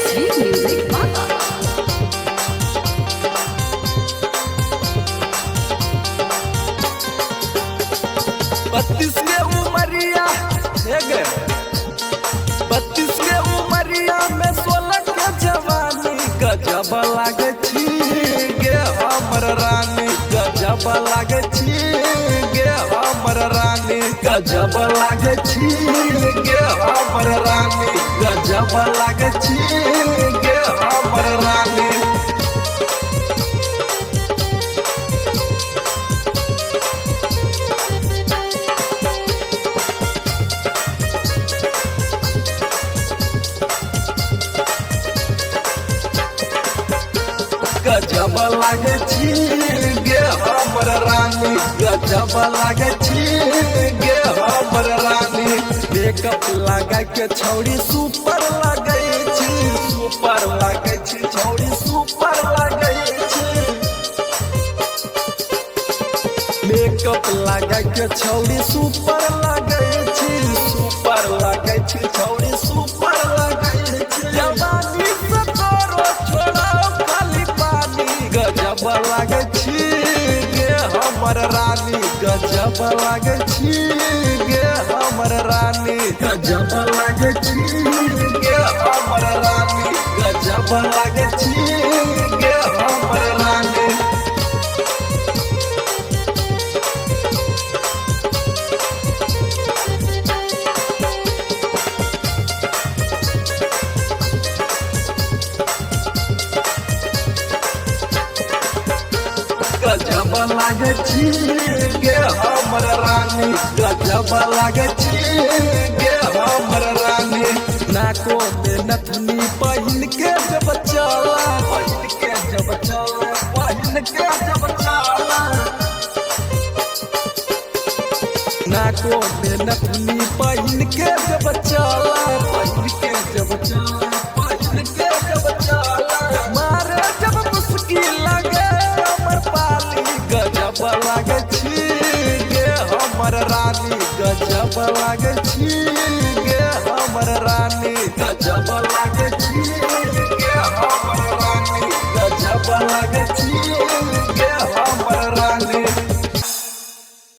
SV Music Mama. 32 के उमरिया गे 32 के उमरिया में 16 के जवानी गजब लागे छी गे हमर रानी गजब लागे छी गे हमर रानी गजब लागे छी गे हमर रानी गजब लागे छी गे हमर रानी गजब लागे छी गे हमर रानी गजब लागे छी गे हमर रानी मेकअप लगा के छौड़ी सुपर लागे छी सुपर लागे छी छौड़ी सुपर लागे छी मेकअप लगा के छौड़ी सुपर लागे छी सुपर लागे छी छौड़ी सुपर लागे छी जवानी से तोरो छोड़ो खाली गजब लागे छी गे हमर रानी गजब लागे छी गे हमर रानी गजब लागे छी गे हमर रानी गजब लागे छी गे हमर रानी गजब लागे छी गे हमर रानी गजब लागे छी गे हमर रानी नाको में नथनी पहिन के जब चला पहिन के जब चला पहिन के जब चला नाको में नथनी पहिन के जब चला पहिन के जब चला पहिन के जब चला मारे जब मुश्किल लगे गजब लागे छी गे हमर रानी गजब लागे छी गे हमर रानी गजब लागे छी गे हमर रानी गजब लागे छी गे हमर रानी